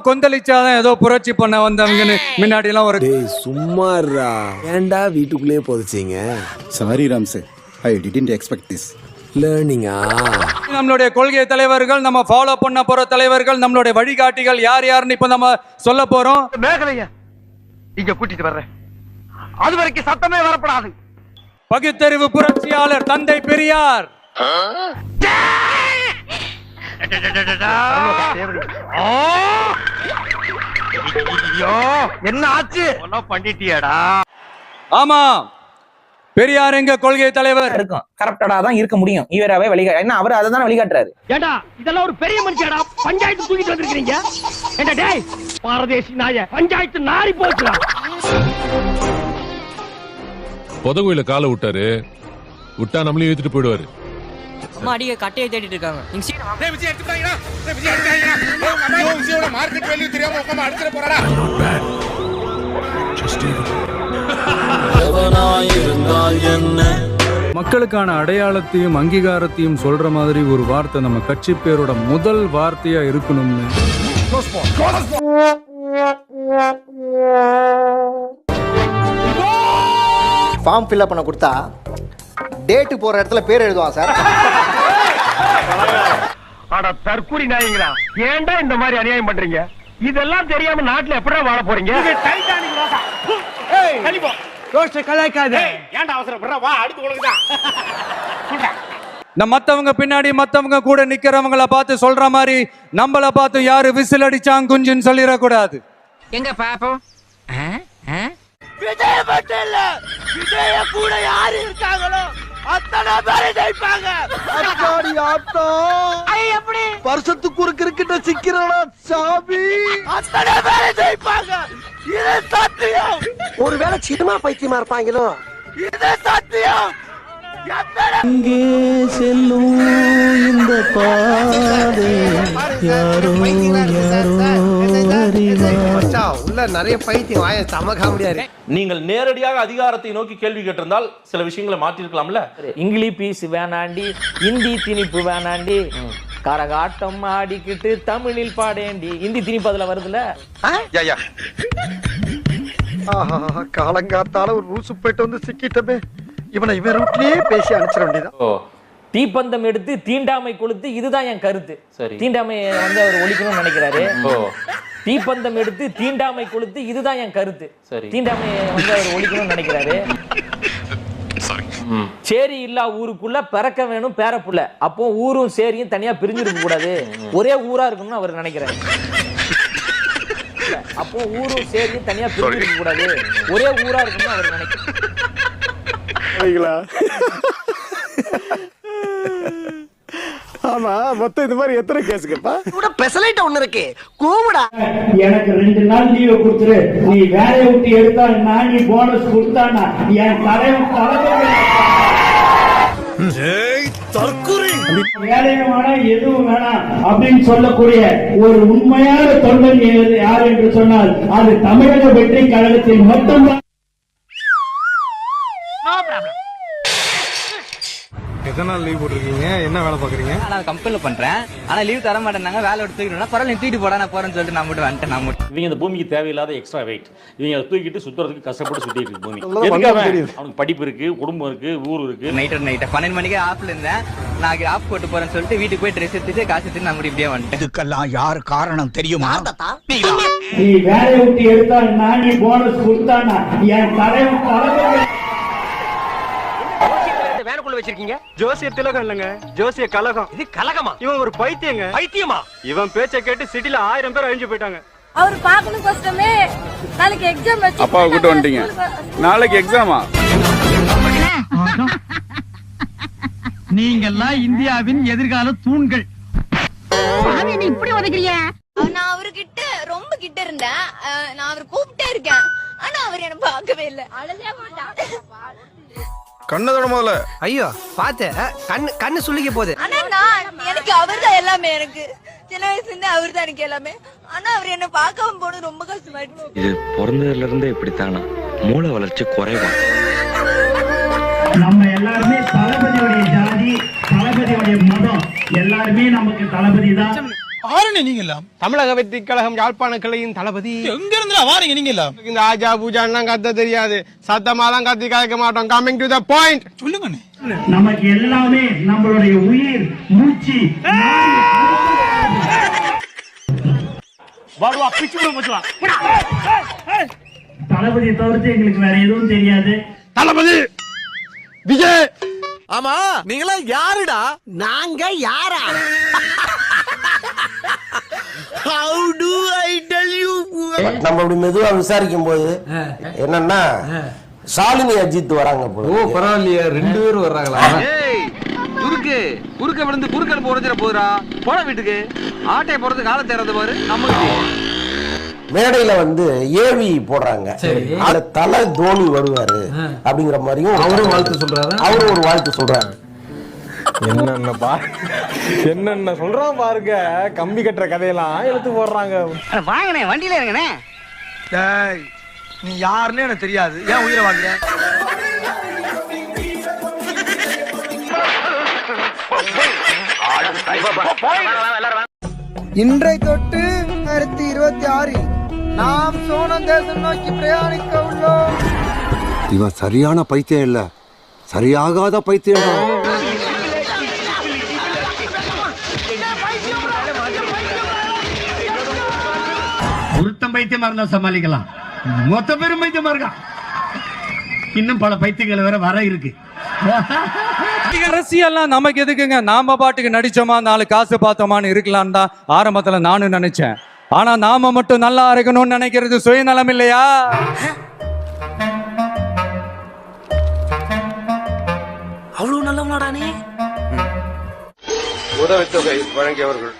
கொந்தளிச்சாதான் ஏதோ புரட்சி பண்ண வந்தவங்கன்னு முன்னாடி எல்லாம் ஒரு சும்மாறா ஏன்டா வீட்டுக்குள்ளேயே போதிச்சீங்க. Sorry Ramsay, I didn't expect this. லேர்னிங்கா? நம்மளுடைய கொள்கை தலைவர்கள், நம்ம ஃபாலோ பண்ண போற தலைவர்கள், நம்மளுடைய வழிகாட்டிகள் யார் யாருன்னு இப்ப நம்ம சொல்ல போறோம். மேகலையா இங்க கூட்டிட்டு வர்றேன், அது வரைக்கும் சத்தமே வரப்படாது. பகுத்தறிவு புரட்சியாளர் தந்தை பெரியார். என்ன ஆச்சு பண்ணிட்டியாடா? ஆமா, பெரியார் எங்க கொள்கை தலைவர் இருக்கும், கரெக்டடா தான் இருக்க முடியும். இவராவே என்ன அவர் அதை தான் வழிகாட்டுறாரு. ஏண்டா இதெல்லாம் ஒரு பெரிய மனுஷடா, பஞ்சாயத்து தூக்கிட்டு வந்திருக்கீங்க. ஏண்டா டேய் பாரதேசி நாய, பஞ்சாயத்து நாரி போச்சுடா. பொதகுயில காலை விட்டாரு, விட்டா நம்மளையும் ஏத்துட்டு போயிடுவாரு. அம்மா அடிக்க கட்டையை தேடிட்டு இருக்காங்க. நீங்க சீக்கிரம் டேய் விஜய் எடுத்துட்டாங்கடா, டேய் விஜய் எடுத்துட்டாங்கடா. ஐயோ விஜயோட மார்க்கெட் வேல்யூ தெரியாம உட்கார்ந்து அடிச்சிர போறடா. மக்களுக்கான அடையாளத்தையும் அங்கீகாரத்தையும் சொல்ற மாதிரி ஒரு வார்த்தை நம்ம கட்சி பேரோட முதல் வார்த்தையா இருக்கணும்னு ஃபார்ம் ஃபில்அப் பண்ண கொடுத்தா டேட்டு போற இடத்துல பேர் எழுதுவான் சார். அட தற்கூரி நாயங்களா, ஏன்டா இந்த மாதிரி அநியாயம் பண்றீங்க? இதெல்லாம் தெரியாம நாட்டுல எப்படா வாழ போறீங்க? டைட்டானிக் ரோசா. ஏய் கலிபோ ரோஸ்ட் கலாய்க்காத. ஏன்டா அவசரப்படுற? வா அடுத்து உனக்குதான். நம்ம மத்தவங்க பின்னாடி மத்தவங்க கூட நிக்கிறவங்கள பார்த்து சொல்ற மாதிரி நம்மள பார்த்து யாரு விசில் அடிச்சாங்க குஞ்சுன்னு சொல்லிட கூடாது. எங்க பாப்போம். விஜய மட்டும் இல்ல, விஜய கூட யாரு இருக்காங்களோ அத்தனை பேரை ஜெயிப்பாங்க. அத்தாடி ஆத்தா, எப்படி வருஷத்துக்கு ஒரு கிரிக்கெட்ட சிக்கிறடா சாமி. அத்தனை பேரை ஜெயிப்பாங்க, இது சத்தியம். ஒருவேளை சினிமா பைத்தியமா இருப்பாங்களோ? இது சத்தியம். இங்கே செல்லும் இந்த பாதை யாரோ உள்ள நிறைய பைத்தியம் வாய சமக்க முடியாது. நீங்கள் நேரடியாக அதிகாரத்தை நோக்கி கேள்வி கேட்டிருந்தால் சில விஷயங்களை மாற்றிருக்கலாம்ல. இங்கிலீஷ் பீஸ் வேணாண்டி, இந்தி திணிப்பு வேணாண்டி, கரகாட்டம் ஆடிக்கிட்டு தமிழில் பாடேண்டி. இந்தி திணிப்பு அதுல வருதுல. காலங்காத்தால ஒரு ரூசு போயிட்டு வந்து சிக்கிட்டமே, இவனை இவன் ரூட்லயே பேசி அனுப்பிச்சிட வேண்டியதான். தீப்பந்தம் எடுத்து தீண்டாமை கொளுத்து, இதுதான் என் கருத்து. சரி, தீண்டாமை வந்து அவர் ஒழிக்கணும்னு நினைக்கிறாரு. தீப்பந்தம் எடுத்து தீண்டாமை கொளுத்து, இதுதான் என் கருத்து. சரி, தீண்டாமை வந்து அவர் ஒழிக்கணும்னு நினைக்கிறாரு. சேரி இல்லா ஊருக்குள்ள பிறக்க வேணும் பேரப்புள்ள. அப்போ ஊரும் சேரியும் தனியா பிரிஞ்சிருக்க கூடாது, ஒரே ஊரா இருக்கணும்னு அவர் நினைக்கிறாரு. அப்போ ஊரும் சேரியும் தனியா பிரிஞ்சிருக்க கூடாது, ஒரே ஊரா இருக்கணும்னு அவர் நினைக்கிறார். ஆமா, மொத்தம் இது மாதிரி எத்தனை கேஸ்க்குப்பா? கூட பெசலைட் ஒண்ணு இருக்கு, கூவுடா. எனக்கு 2 நாள் லீவு கொடுத்துரு, நீ வேலையை விட்டு எடுத்தா நான், நீ போனஸ் கொடுத்தானா என் தலைவன் வேலையும் வேணாம் எதுவும் வேணாம் அப்படின்னு சொல்லக்கூடிய ஒரு உண்மையான தொண்டன் யார் என்று சொன்னால் அது தமிழக வெற்றி கழகத்தில் மட்டும்தான். எத்தனை நாள் லீவ் போட்டிருக்கீங்க? என்ன வேலை பாக்குறீங்க? நான் கம்பெனில பண்றேன், ஆனா லீவ் தர மாட்டேன்னாங்க. வேலை எடுத்து தூக்கிட்டா பரவாயில்ல, நீ தூக்கிட்டு போடா, நான் போறேன்னு சொல்லிட்டு நான் மட்டும் வந்துட்டேன். நான் மட்டும் இவங்க இந்த பூமிக்கு தேவையில்லாத எக்ஸ்ட்ரா வெயிட். இவங்க அதை தூக்கிட்டு சுத்துறதுக்கு கஷ்டப்பட்டு சுத்திட்டு இருக்கு பூமி. அவனுக்கு படிப்பு இருக்கு, குடும்பம் இருக்கு, ஊர் இருக்கு. நைட்டு 12 மணிக்கு ஆஃப்ல இருந்தேன். நான் ஆஃப் போட்டு போறேன்னு சொல்லிட்டு வீட்டுக்கு போய் ட்ரெஸ் எடுத்துட்டு காசு எடுத்து நான் மட்டும் இப்படியே வந்துட்டேன். இதுக்கெல்லாம் யார் காரணம் தெரியுமா? நீ வேலையை விட்டு எடுத்தா நான், நீ போனஸ் கொடுத்தானா என் தலைவன் வேனுக்குள்ள வச்சிருக்கீங்க. ஜோசிய திலகம் இல்லங்க, ஜோசிய கலகம். இது கலகமா? இவன் ஒரு பைத்தியங்க. பைத்தியமா? இவன் பேச்சை கேட்டு சிட்டில 1000 பேர் அழிஞ்சு போயிட்டாங்க. அவர் பார்க்கணும் கஷ்டமே. நாளைக்கு எக்ஸாம் வச்சு அப்பா கூட்டி வந்துட்டீங்க. நாளைக்கு எக்ஸாமா? நீங்கெல்லாம் இந்தியாவின் எதிர்கால தூண்கள். நீ இப்படி உதைக்கிறீங்க. நான் அவர்கிட்ட ரொம்ப கிட்ட இருந்தேன், நான் அவர் கூப்பிட்டே இருக்கேன், ஆனா அவர் என்ன பார்க்கவே இல்லை. அழகே மாட்டான். கண்ணதோட முதல்ல ஐயோ பாத்து கண்ணு சுள்ளிக்க போகுது. ஆனா நான் எனக்கு அவர்தான் எல்லாமே. எனக்கு சின்ன வயசுல இருந்து அவர்தான் எனக்கு எல்லாமே. ஆனா அவர் என்ன பார்க்காம போனது ரொம்ப கஷ்டமாயிடுச்சு. இது பிறந்ததுல இருந்தே இப்படித்தானா? மூளை வளர்ச்சி குறைவா? நம்ம எல்லாருமே தளபதியுடைய ஜாதி, தளபதியுடைய மதம், எல்லாருமே நமக்கு தளபதி தான். ஆரணி நீங்க எல்லாம் தமிழக வெற்றி கழகம் யாழ்ப்பாண கிளையின் தளபதி. எங்க இருந்து வாரீங்க நீங்க எல்லாம்? இந்த ஆஜா பூஜான்னா கத்த தெரியாது, சத்தமாலாம் கத்தி கலைக்க மாட்டோம். Coming to the point. சொல்லுங்க. நமக்கு எல்லாமே நம்மளுடைய உயிர் மூச்சு. தளபதியை தவிர்த்து எங்களுக்கு வேற எதுவும் தெரியாது. தளபதி விஜய். ஆமா நீங்களா யாருடா? நாங்க யாரா? How do I tell you? நம்ம அப்படி மெதுவா விசாரிக்கும் போது என்னன்னா ஷாலினி அஜித் வராங்க போல. ஓ பரவாயில்லையா, 2 பேரும் வர்றாங்களா? குறுக்க விழுந்து குறுக்கல் போறதுல போறா போட வீட்டுக்கு ஆட்டைய போறது கால தேர்றது பாரு. நமக்கு மேடையில வந்து ஏவி போடுறாங்க. அதுல தலை தோனி வருவாரு அப்படிங்கிற மாதிரியும் அவரும் வாழ்த்து சொல்றாரு. அவரும் ஒரு வாழ்த்து சொல்றாரு. என்னென்ன சொல்றான் பாருங்க. கம்பி கட்டுற கதையெல்லாம் எடுத்து போடுறாங்க. வாங்கனே வண்டியில இருங்கனே. டேய் நீ யாருன்னு எனக்கு தெரியாது, ஏன் உயிரை வாங்குற? இன்றை தொட்டு 2026 நாம் சோனம் தேசம் நோக்கி பிரயாணிக்க உள்ளோம். இவன் சரியான பைத்தியம் இல்ல, சரியாகாத பைத்தியம். ஒருத்தம் பைத்தியமா இருந்தா சமாளிக்கலாம், மொத்த பேரும் பைத்தியமா இருக்கா. இன்னும் பல பைத்தியங்கள் வேற வர இருக்கு. அரசியல்லாம் நமக்கு எதுக்குங்க? நாம பாட்டுக்கு நடிச்சோமா, 4 காசு பார்த்தோமான்னு இருக்கலான்னு தான் ஆரம்பத்துல நானும் நினைச்சேன். ஆனா நாம மட்டும் நல்லா இருக்கணும்னு நினைக்கிறது சுயநலம் இல்லையா? அவ்வளவு நல்லவனாடா நீ. உதவித்தொகை வழங்கியவர்கள்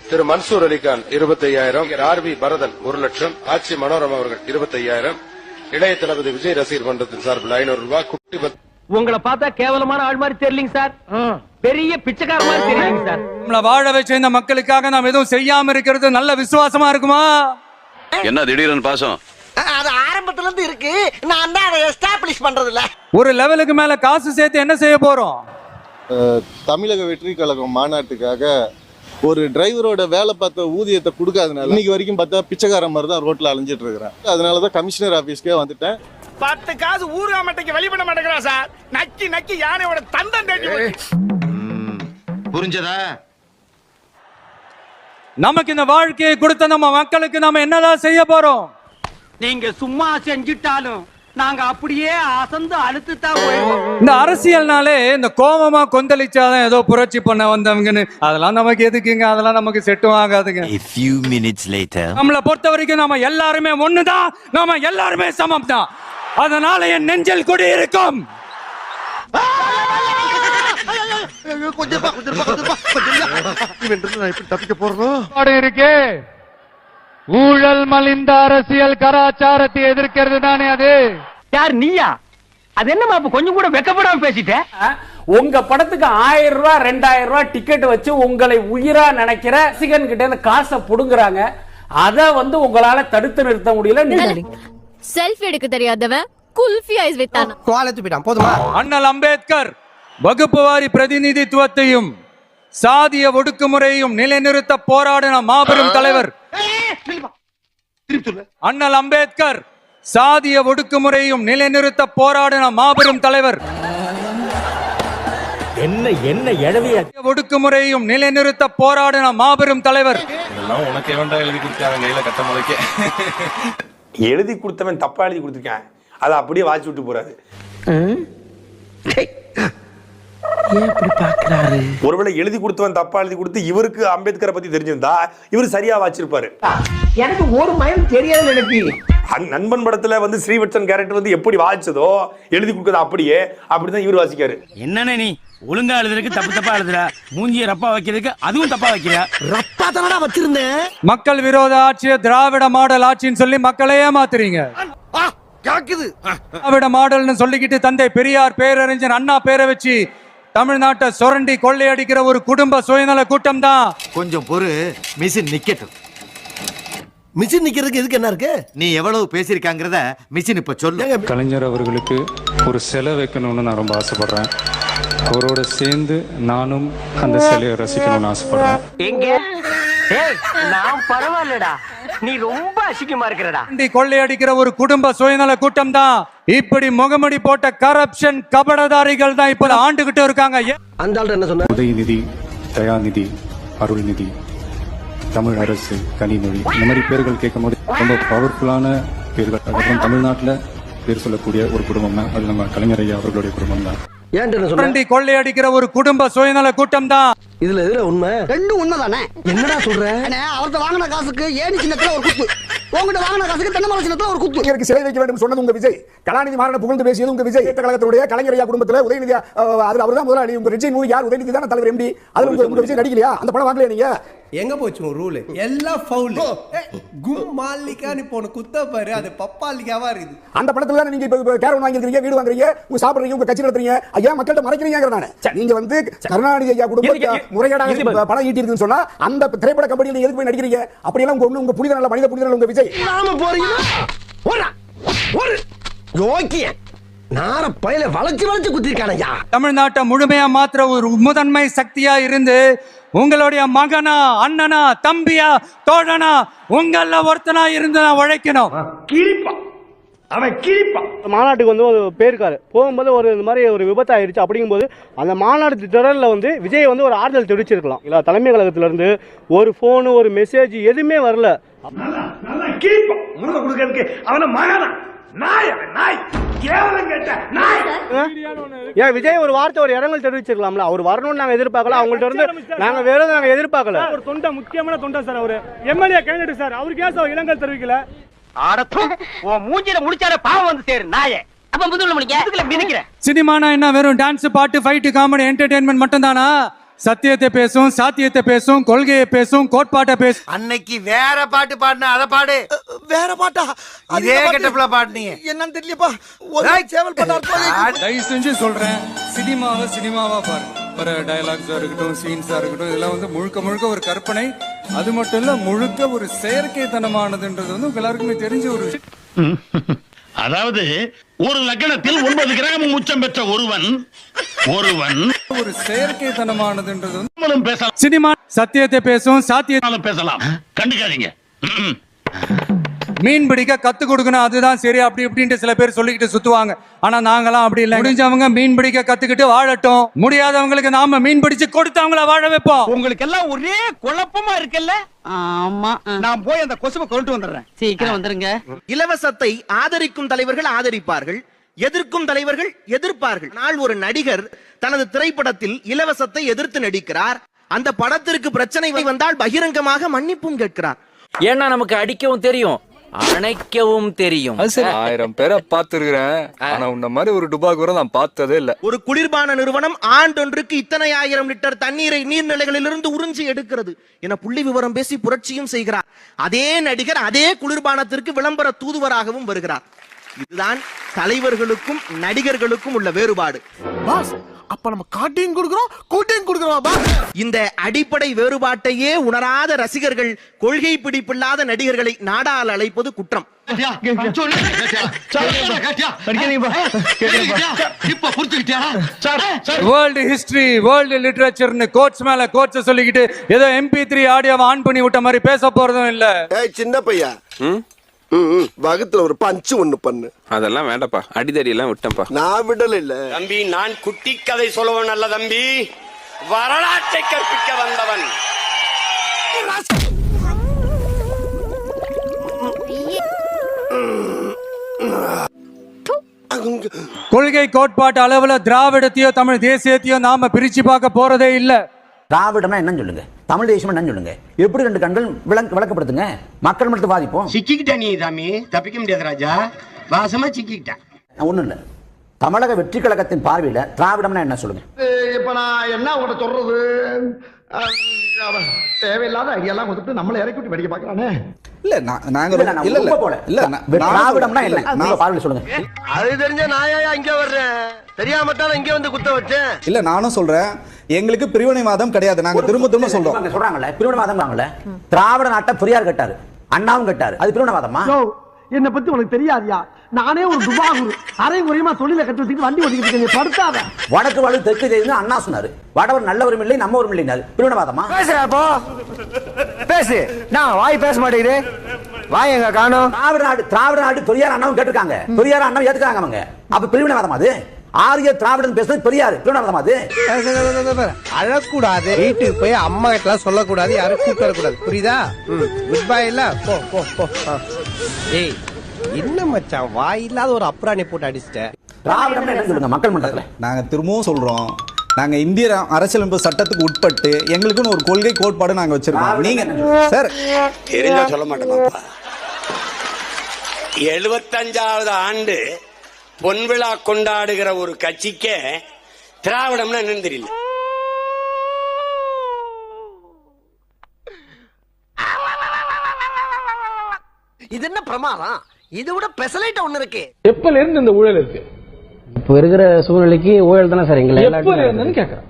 திரு மன்சூர் அலிகான் 25,000, ஆர்வி பரதன் 1 லட்சம், ஆட்சி மனோரமா அவர்கள் 25,000, இளைய தளபதி விஜய் ரசிகர் மன்றத்தின் சார்பில் 500 ரூபாய். குட்டி உங்களை பார்த்தா கேவலமான ஆள் மாதிரி தெரியலங்க சார், பெரிய பிச்சைக்கார மாதிரி தெரியலங்க சார். நம்மள வாழ வச்ச இந்த மக்களுக்காக நாம் எதுவும் செய்யாம இருக்கிறது நல்ல விசுவாசமா இருக்குமா? என்ன திடீர்னு பாசம்? அது ஆரம்பத்துல இருந்து இருக்கு, நான் தான் அதை எஸ்டாப்லிஷ் பண்றது இல்ல. ஒரு லெவலுக்கு மேல காசு சேர்த்து என்ன செய்ய போறோம்? தமிழக வெற்றி கழகம் மாநாட்டுக்காக ஒரு டிரைவரோட வேலை பார்த்த ஊதியத்தை கொடுக்காதனால இன்னைக்கு வரைக்கும் பார்த்தா பிச்சைக்கார மாதிரி தான் ரோட்ல அலைஞ்சிட்டு இருக்கிறேன். அதனாலதான் கமிஷனர் ஆபீஸ்க்கே வந்துட்டேன். 10 காசு ஊருகா மட்டைக்கு வெளிப்பட மாட்டேங்கிறா சார். நக்கி நக்கி யானையோட தந்தம் தேடி புரிஞ்சதா? நமக்கு இந்த வாழ்க்கையை கொடுத்த நம்ம மக்களுக்கு நாம என்னதான் செய்ய போறோம்? நீங்க சும்மா செஞ்சிட்டாலும் நாங்க அப்படியே அசந்து அழுத்துதான் போயிடுவோம். இந்த அரசியல்னாலே இந்த கோபமா கொந்தளிச்சாதான் ஏதோ புரட்சி பண்ண வந்தவங்கன்னு, அதெல்லாம் நமக்கு எதுக்குங்க? அதெல்லாம் நமக்கு செட்டும் ஆகாதுங்க. நம்மளை பொறுத்த வரைக்கும் நாம எல்லாருமே ஒண்ணுதான், நாம எல்லாருமே சமம் தான். அதனால என் நெஞ்சில் குடி இருக்கும். ஊழல் மலிந்த அரசியல் கலாச்சாரத்தை எதிர்க்கிறது தானே அது. யார் நீயா? அது என்னமா கொஞ்சம் கூட வெக்கப்படாம பேசிட்ட? உங்க படத்துக்கு 1000 ரூபாய் 2000 ரூபாய் டிக்கெட் வச்சு உங்களை உயிரா நினைக்கிற ரசிகன் கிட்ட இருந்து காசை புடுங்குறாங்க. அத உங்களால தடுத்து நிறுத்த முடியல. செல்ஃபி எடுக்க தெரியாதவன் குல்ஃபி ஐஸ் வித்தானா? குவாலத்து போய்ட்டான் போதுமா? அண்ணல் அம்பேத்கர் வகுப்புவாரி பிரதிநிதித்துவத்தையும் சாதிய ஒடுக்குமுறையும் நிலைநிறுத்த போராடின மாபெரும் தலைவர். அண்ணல் அம்பேத்கர் சாதிய ஒடுக்குமுறையும் நிலைநிறுத்த போராடின மாபெரும் தலைவர். என்ன எழவிய ஒடுக்குமுறையும் நிலைநிறுத்த போராடின மாபெரும் தலைவர். உனக்கு எவன்டா எழுதி கொடுத்தாங்க கையில கட்ட முளைக்க? எழுதி கொடுத்தவன் தப்பா எழுதி கொடுத்துருக்கேன், அதை அப்படியே வாட்சி விட்டு போறாரு. ஒருவேளை எழுதி கொடுத்தவன் தப்பா எழுதி கொடுத்து இவருக்கு அம்பேத்கரை பத்தி தெரிஞ்சிருந்தா இவர் சரியா வாச்சிருப்பாரு. எனக்கு ஒரு மயம் தெரியாது. எனக்கு நண்பன் படத்துல ஸ்ரீவத்சன் கேரக்டர் எப்படி வாசிச்சதோ எழுதி கொடுக்கறது அப்படியே அப்படிதான் இவர் வாசிக்காரு. என்னன்னு நீ ஒழுங்கா எழுதுறதுக்கு தப்பா எழுதுற, மூஞ்சிய ரப்பா வைக்கிறதுக்கு அதுவும் தப்பா வைக்கிற. ரப்பா தானடா வச்சிருந்தேன். மக்கள் விரோத ஆட்சியை திராவிட மாடல் ஆட்சின்னு சொல்லி மக்களே ஏமாத்துறீங்க. திராவிட மாடல்னு சொல்லிக்கிட்டு தந்தை பெரியார், பேரறிஞர் அண்ணா பேரை வச்சு தமிழ்நாட்டை சுரண்டி கொள்ளையடிக்கிற ஒரு குடும்ப சுயநல கூட்டம் தான். கொஞ்சம் பொறு, மிஷின் நிக்கட்டும். மிஷின் நிக்கிறதுக்கு எதுக்கு என்ன இருக்கு? நீ எவ்வளவு பேசியிருக்காங்கிறத மிஷின் இப்ப சொல்லு. கலைஞர் அவர்களுக்கு ஒரு சிலை வைக்கணும்னு நான் ரொம்ப ஆசைப்படுறேன். அவரோட சேர்ந்து நானும் அந்த சிலையை ரசிக்கணும்னு ஆசைப்படுறேன். நான் பரவாயில்லடா, நீ ரொம்ப அசிங்கமா இருக்கிறடா. கொள்ளையடிக்கிற ஒரு குடும்ப சுயநல கூட்டம் தான் இப்படி முகமுடி போட்ட கரப்ஷன் கபடதாரிகள் தான் இப்ப ஆண்டுகிட்டு இருக்காங்க. அந்த ஆள் என்ன சொன்ன? உதயநிதி, தயாநிதி, அருள்நிதி, தமிழ் அரசு, கனிமொழி, இந்த மாதிரி பேர்கள் கேட்கும் போது ரொம்ப பவர்ஃபுல்லான பேர்கள். அதுக்கப்புறம் தமிழ்நாட்டில் பேர் சொல்லக்கூடிய ஒரு குடும்பம் தான் அது நம்ம கலைஞர் ஐயா அவர்களுடைய குடும்பம் தான். கொள்ளையடிக்கிற ஒரு குடும்ப சுயநல கூட்டம் தான். இதுல எதுல உண்மை? ரெண்டும் உண்மைதானே. என்னடா சொல்ற? அவர்கிட்ட வாங்கின காசுக்கு ஏணி சின்னத்துல ஒரு குத்து, உங்ககிட்ட வாங்கின காசுக்கு தென்னை மரம் சின்னத்துல ஒரு குத்து. எனக்கு சிலை வைக்க வேண்டும் சொன்னது உங்க விஜய். கலாநிதி மாறன புகழ்ந்து பேசியது உங்க விஜய். கழகத்துடைய கலைஞர் ஐயா குடும்பத்துல உதயநிதி அவர்தான் முதலாளி. உங்க விஜய் மூவி யார்? உதயநிதி தான தலைவர் எம்டி. அதுல உங்க விஜய் நடிக்கலையா? அந்த படம் வாங்கலையா நீங்க? எங்க போச்சு ரூல்? எல்லாம் ஃபவுல். கும் மாலிகா நீ போன குத்த பாரு, அது பப்பாலிகாவா இருக்குது. அந்த படத்துல தான் நீங்க இப்ப கேரவன் வாங்கிருக்கீங்க, வீடு வாங்குறீங்க, உங்க சாப்பிடுறீங்க, உங்க கட்சி நடத்துறீங்க. ஐயா மக்கள்கிட்ட மறைக்கிறீங்க. நீங்க வந்து கருணாநிதி ஐயா குடும்பத்தை முறைகேடாக பணம் ஈட்டி இருக்குன்னு சொன்னா அந்த திரைப்பட கம்பெனியில் எதுக்கு போய் நடிக்கிறீங்க? அப்படியெல்லாம் உங்க புனித நல்ல மனித புனித உங்க விஜய் நாம போறீங்க. ஒரு யோக்கிய நார பையில வளைச்சு வளைச்சு குத்திருக்கானயா. தமிழ்நாட்டை முழுமையா மாத்திர ஒரு முதன்மை சக்தியா இருந்து உங்களுடைய மகனா, அண்ணனா, தம்பியா, தோழனா, உங்கள ஒருத்தனா இருந்து நான் உழைக்கணும். மாநாட்டுக்கு வந்து ஒரு பேருக்காரு போகும்போது ஒரு இந்த மாதிரி ஒரு விபத்து ஆயிடுச்சு. அப்படிங்கும்போது அந்த மாநாடு தொடரில் வந்து விஜய் வந்து ஒரு ஆறுதல் தெரிவிச்சிருக்கலாம். இல்லை, தலைமை கழகத்துல இருந்து ஒரு போனு, ஒரு மெசேஜ் எதுவுமே வரல. ஏன் விஜய் ஒரு வார்த்தை, ஒரு இரங்கல் தெரிவிச்சிருக்கலாம்ல. அவர் வரணும்னு நாங்க எதிர்பார்க்கல. அவங்கள்ட்ட இருந்து நாங்க வேற நாங்க எதிர்பார்க்கல. ஒரு தொண்டை, முக்கியமான தொண்டை சார், அவரு எம்எல்ஏ கேண்டிடேட் சார், அவருக்கு ஏன் சார் இரங்கல் தெரிவிக்கல? மூஞ்சில முடிச்சார பாவம் வந்து சேரு நாயே. அப்ப முதுகுல முடிக்க அதுக்குள்ள பிணிக்கிறேன். சினிமானா என்ன வெறும் டான்ஸ், பாட்டு, ஃபைட், காமெடி, என்டர்டெயின்மெண்ட் மட்டும் தானா? சத்தியத்தை பேசும், சாத்தியத்தை பேசும், கொள்கையை பேசும், கோட்பாட்டை பேசும். அன்னைக்கு வேற பாட்டு பாடுன, அத பாடு. வேற பாட்டா? இதே கட்டப்புல பாடுனீங்க. என்னன்னு தெரியலப்பா. ஒரு சேவல் பாட்டு. தயவு செஞ்சு சொல்றேன், சினிமாவை சினிமாவா பாருங்க. ஒரு டயலாக்ஸா இருக்கட்டும், சீன்ஸா இருக்கட்டும், இதெல்லாம் வந்து முழுக்க முழுக்க ஒரு கற்பனை. அது மட்டும் இல்ல, முழுக்க ஒரு செயற்கைத்தனமானதுன்றது வந்து எல்லாருக்குமே தெரிஞ்ச ஒரு விஷயம். அதாவது ஒரு லக்னத்தில் 9 கிராம் உச்சம் பெற்ற ஒருவன் ஒரு செயற்கைத்தனமானதுன்றது வந்து பேசலாம். சினிமா சத்தியத்தை பேசும், சாத்தியத்தை பேசலாம், கண்டுக்காதீங்க. மீன் பிடிக்க கத்து கொடுக்கணும், அதுதான் சரி, அப்படி இப்படின்ட்டு சில பேர் சொல்லிக்கிட்டு சுத்துவாங்க. ஆனா நாங்களாம் அப்படி இல்லை. முடிஞ்சவங்க மீன் பிடிக்க கத்துக்கிட்டு வாழட்டும், முடியாதவங்களுக்கு நாம மீன் பிடிச்சு கொடுத்து அவங்கள வாழ வைப்போம். உங்களுக்கு எல்லாம் ஒரே குழப்பமா இருக்குல்ல? ஆமா, நான் போய் அந்த கொசுவை கொண்டு வந்துடுறேன். சீக்கிரம் வந்துருங்க. இலவசத்தை ஆதரிக்கும் தலைவர்கள் ஆதரிப்பார்கள், எதிர்க்கும் தலைவர்கள் எதிர்ப்பார்கள். ஆனால் ஒரு நடிகர் தனது திரைப்படத்தில் இலவசத்தை எதிர்த்து நடிக்கிறார். அந்த படத்திற்கு பிரச்சனை வந்தால் பகிரங்கமாக மன்னிப்பும் கேட்கிறார். ஏன்னா நமக்கு அடிக்கவும் தெரியும், அணைக்கவும் தெரியும். 1000 பேரை பார்த்திருக்கிறேன், ஆனா உன்ன மாதிரி ஒரு டுபாக்கூரை நான் பார்த்ததே இல்ல. ஒரு குளிர்பான நிறுவனம் ஆண்டொன்றுக்கு இத்தனை 1000 லிட்டர் தண்ணீரை நீர்நிலைகளிலிருந்து உறிஞ்சி எடுக்கிறது என புள்ளி விவரம் பேசி புரட்சியும் செய்கிறார். அதே நடிகர் அதே குளிர்பானத்திற்கு விளம்பர தூதுவராகவும் வருகிறார். இதுதான் தலைவர்களுக்கும் நடிகர்களுக்கும் உள்ள வேறுபாடு. அப்ப நம்ம காட்டையும் கொடுக்கிறோம், கூட்டையும் கொடுக்கிறோம். இந்த அடிப்படை வேறுபாட்டையே உணராத ரசிகர்கள், கொள்கை பிடிப்பில்லாத நடிகர்களை நாடால் அழைப்பது குற்றம். வேர்ல்டு ஹிஸ்டரி, வேர்ல்டு லிட்டரேச்சர்னு கோட்ஸ் மேல கோட்ஸ் சொல்லிக்கிட்டு ஏதோ MP3 ஆடியோவை ஆன் பண்ணி விட்ட மாதிரி பேச போறதும் இல்ல. சின்ன பையா, வகுத்துல ஒரு பஞ்சு ஒண்ணு பண்ணு. அதெல்லாம் வேண்டப்பா, அடிதடி எல்லாம் விட்டப்பா. நான் விடல இல்ல தம்பி, நான் குட்டி கதை சொல்லுவன் அல்ல தம்பி, வரலாற்றை கற்பிக்க வந்தவன். கொள்கை கோட்பாட்டு அளவுல திராவிடத்தையோ தமிழ் தேசியத்தையோ நாம பிரிச்சு பார்க்க போறதே இல்ல. திராவிடம்னா என்ன சொல்லுங்க, தமிழ் தேசம் என்ன சொல்லுங்க, எப்படி ரெண்டு கண்கள் விளக்கப்படுத்துங்க, மக்கள் மட்டும் பாதிப்போம். சிக்கிக்கிட்ட நீ சாமி, தப்பிக்க முடியாது ராஜா, வாசமா சிக்கிக்கிட்ட. ஒண்ணும் இல்ல, தமிழக வெற்றி கழகத்தின் பார்வையில திராவிடம்னா என்ன சொல்லுங்க. இப்ப நான் என்ன உங்கள்ட்ட சொல்றது? தேவையில்லாத ஐடியாலாம் கொடுத்துட்டு நம்மளை இறக்கி விட்டு படிக்க பாக்குறானே. இல்ல திராவிடம்னா என்ன உங்க பார்வையில சொல்லுங்க. அது தெரிஞ்ச நாயா இங்க வர்றேன், தெரியாம தான் இங்க வந்து குத்த வச்சேன். இல்ல நானும் சொல்றேன், எங்களுக்கு பிரிவினைவாதம் கிடையாது. நாங்க திரும்ப சொல்றோம். சொல்றாங்கல்ல பிரிவினைவாதம். திராவிட நாட்டை பெரியார் கட்டாரு, அண்ணாவும் கட்டாரு, அது பிரிவினைவாதமா? என்ன பத்தி உனக்கு தெரியாதியா? நானே ஒரு துபாகுரு, அரை குறையமா தொழில கட்டு வச்சுட்டு வண்டி ஓட்டிக்கிட்டு இருக்கேன். படுத்தாத. வடக்கு வாழ் தெற்கு செய்யுதுன்னு அண்ணா சொன்னாரு. வடவர் நல்லவரும் இல்லை நம்மவரும் இல்லைனாரு. பிரிவினவாதமா? பேசுறப்போ பேசு. நான் வாய் பேச மாட்டேங்குது. வாய் எங்க காணோம்? திராவிட நாடு பெரியார் அண்ணாவும் கேட்டிருக்காங்க. பெரியார் அண்ணாவும் ஏத்துக்காங்க அவங்க. அப்ப பிரிவினவாதமா அது? ஆரிய திராவிடன் பேசுறது பெரியார். பிரிவினவாதமா அது? அழக்கூடாது. வீட்டுக்கு போய் அம்மா கிட்ட சொல்லக்கூடாது, யாரும் கூப்பிட கூடாது. புரியுதா? Good bye. இல்ல போ போ போ. ஏய் என்ன மச்சான் வாய் இல்லாத ஒரு அப்புறாணி போட்டு அடிச்சிட்ட. திராவிடம் என்ன சொல்லுங்க மக்கள் மன்றத்துல? நாங்க திரும்பவும் சொல்றோம், நாங்க இந்திய அரசியலமைப்பு சட்டத்துக்கு உட்பட்டு எங்களுக்குன்னு ஒரு கொள்கை கோட்பாடு நாங்க வச்சிருக்கோம். நீங்க சார் தெரிஞ்சா சொல்ல மாட்டேங்கப்பா. 75வது ஆண்டு பொன்விழா கொண்டாடுகிற ஒரு கட்சிக்கே திராவிடம்னா என்னன்னு தெரியல. இது என்ன பிரமாதம்? இதை விட பெசலைட் ஒண்ணு இருக்கு. எப்பல இருந்து இந்த ஊழல் இருக்கு? இப்ப இருக்கிற சூழ்நிலைக்கு ஊழல் தானே சார் எங்களை எப்பல இருந்துன்னு கேக்குறேன்.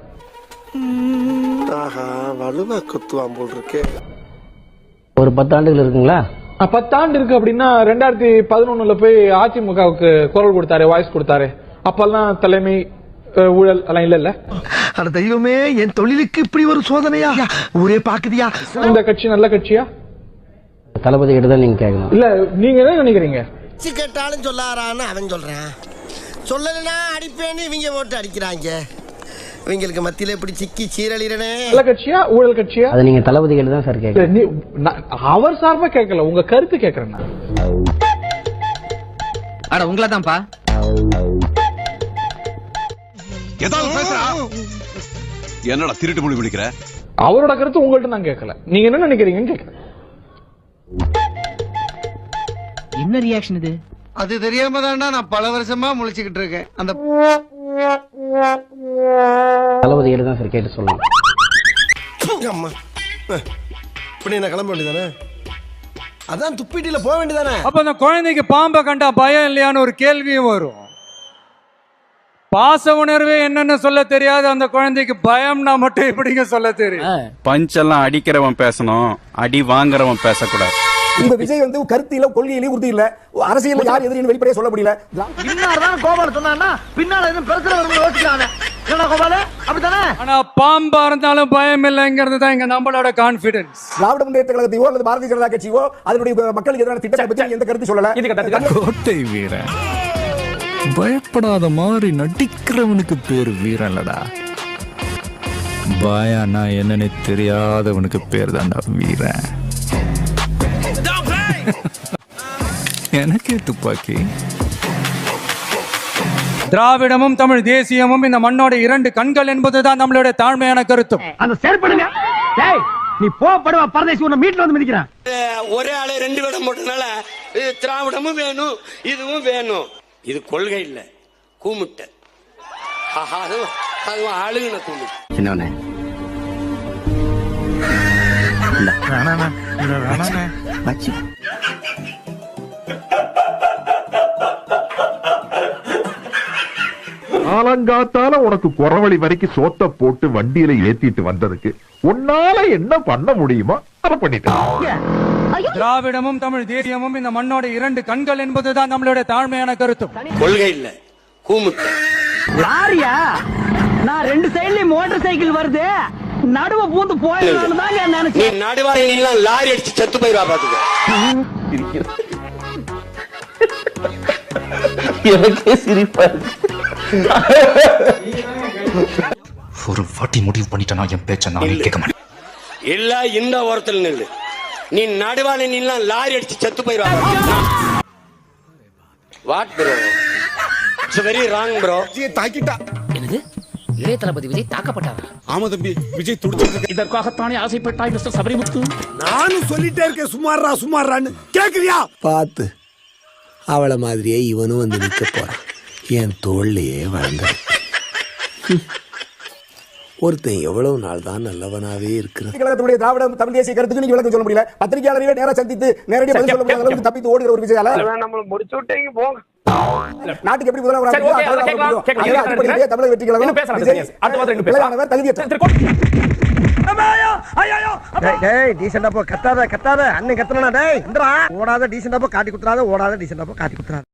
வலுவா குத்துவான் போல் இருக்கு. ஒரு 10 ஆண்டுகள் இருக்குங்களா? 10 ஆண்டு இருக்கு அப்படின்னா 2011 போய் அதிமுகவுக்கு குரல் கொடுத்தாரு, வாய்ஸ் கொடுத்தாரு. அப்பெல்லாம் தலைமை ஊழல் எல்லாம் இல்ல. அட தெய்வமே, என் தொழிலுக்கு இப்படி ஒரு சோதனையா? ஊரே பாக்குதியா? இந்த கட்சி நல்ல கட்சியா? தளபதி கிட்ட தான் நீங்க கேட்கணும். இல்ல நீங்க என்ன நினைக்கிறீங்க? கேட்டாலும் சொல்லாரான்னு அவன் சொல்றான். சொல்லலனா அடிப்பேன்னு இவங்க ஓட்டு அடிக்கிறாங்க. இவங்களுக்கு மத்தியில இப்படி சிக்கி சீரழிறனே. நல்ல கட்சியா ஊழல் கட்சியா? அது நீங்க தளபதி கிட்ட தான் சார் கேட்கணும். அவர் சார்பா கேட்கல, உங்க கருத்து கேட்கறேன். அட உங்கள தான்ப்பா. ஏதாவது பேசுறா? என்னடா திருட்டு மொழி பிடிக்கிற? அவரோட கருத்து உங்கள்ட்ட நான் கேட்கல. நீங்க என்ன நினைக்கிறீங்கன்னு கேட்கறேன். என்ன ரியாக்ஷன் இது? அது தெரியாம தான்டா நான் பல வருஷமா முழிச்சுக்கிட்டு இருக்கேன். அந்த தளபதி கிட்ட தான் சார் கேட்டு சொல்லணும். அம்மா இப்படி என்ன கிளம்ப வேண்டியதானே? அதான் துப்பிட்டில போக வேண்டியதானே? அப்ப அந்த குழந்தைக்கு பாம்பை கண்டா பயம் இல்லையான்னு ஒரு கேள்வியும் வரும். பாச உணர்வே என்னன்னு சொல்ல தெரியாது அந்த குழந்தைக்கு பயம்னா மட்டும் எப்படிங்க சொல்ல தெரியும்? பஞ்செல்லாம் அடிக்கிறவன் பேசணும், அடி வாங்குறவன் பேசக்கூடாது. இந்த விஜய் வந்து கருத்தில கொள்கையிலே உறுதி இல்ல. அரசியல் யார் எதிரின்னு வெளிப்படையா சொல்ல முடியல. பின்னால்தான் கோபால சொன்னான்னா பின்னால எதுவும் பிரச்சனை வரும்போது யோசிக்கிறானே. என்ன கோபால அப்படித்தானே? ஆனா பாம்பா இருந்தாலும் பயம் இல்லைங்கிறது தான் இங்க நம்மளோட கான்பிடன்ஸ். திராவிட முன்னேற்ற கழகத்தையோ அல்லது பாரதிய ஜனதா கட்சியோ அதனுடைய மக்களுக்கு எதிரான திட்டத்தை பத்தி எந்த கருத்து சொல்லல. கோட்டை வீரன் பயப்படாத மாதிரி நடிக்கிறவனுக்கு பேரு வீரன்லடா. பாயானா என்னன்னு தெரியாதவனுக்கு பேர் தான்டா வீரன். எனக்கே துப்பாக்கி. திராவிடமும் தமிழ் தேசியமும் இந்த மண்ணோட 2 கண்கள் என்பதுதான் நம்மளுடைய தாழ்மையான கருத்தும். அந்த செயல்படுங்க. டேய் நீ போடுவா பரதேசி உன்னை மீட்ல வந்து மிதிக்கிறான். ஒரே ஆளே 2 வேடம் போட்டனால திராவிடமும் வேணும் இதுவும் வேணும். இது கொள்கை இல்ல, கூமுட்டை. அதுவும் ஆளுகின கூமு. என்னண்ணே காலங்காத்தால உனக்கு குறவழி வரைக்கும் சோத்த போட்டு வண்டியில ஏத்திட்டு வந்ததுக்கு உன்னால என்ன பண்ண முடியுமோ அதை பண்ணிட்டேன். திராவிடமும் தமிழ் தேசியமும் இந்த மண்ணோட 2 கண்கள் என்பதுதான் நம்மளுடைய தாழ்மையான கருத்தும். கொள்கை இல்ல, கூமுட்டை. லாரியா? நான் 2 சைடுலயும் மோட்டார் சைக்கிள் வருது, நடுவ பூந்து போயிடலாம்னு தான் நினைச்சேன். நீ நடுவாயிலாம் லாரி அடிச்சு செத்து போயிடுவா பாத்துக்க. எனக்கே சிரிப்பா ஒரு வாட்டி முடிவு பண்ணிட்டேன், என் பேச்ச நானே கேட்க மாட்டேன். இல்ல இந்த ஓரத்துல நில்லு. நீ நடுவால நீலாம் லாரி அடிச்சு செத்து போயிடுவா. What bro? It's very wrong bro. தாக்கிட்டா. என்னது? இளைய தளபதி விஜய் தாக்கப்பட்டாரா? ஆமா தம்பி, விஜய் துடிச்சிட்டு. இதற்காகத்தானே ஆசைப்பட்டாய் மிஸ்டர் சபரிமுத்து? நானும் சொல்லிட்டே இருக்கேன் சுமாரான்னு கேக்குறியா? பார்த்து அவளை மாதிரியே இவனும் வந்து நிற்க போறான். என் தோல்லையே வளர்ந்த ஒருத்தன் எவ்வளவு நாள் தான் நல்லவனாவே இருக்கிறான். கழகத்துடைய திராவிட தமிழ் தேசிய கருத்துக்கு நீங்க விளக்கம் சொல்ல முடியல. பத்திரிகையாளரையே நேரா சந்தித்து நேரடியாக பதில் சொல்ல முடியாத அளவுக்கு தப்பித்து ஓடுகிற ஒரு விஜயால நம்ம முடிச்சு விட்டீங்க போங்க. நாட்டுக்கு எப்படி முதல்வர் தமிழக வெற்றி கழகம் தகுதியற்ற டேய் டீசெண்டா போ கத்தாத அண்ணன் கத்தனா டேய் இந்தடா ஓடாத டீசெண்டா போ காட்டி குத்துறாத ஓடாத டீசெண்டா போ காட்டி குத்துறாத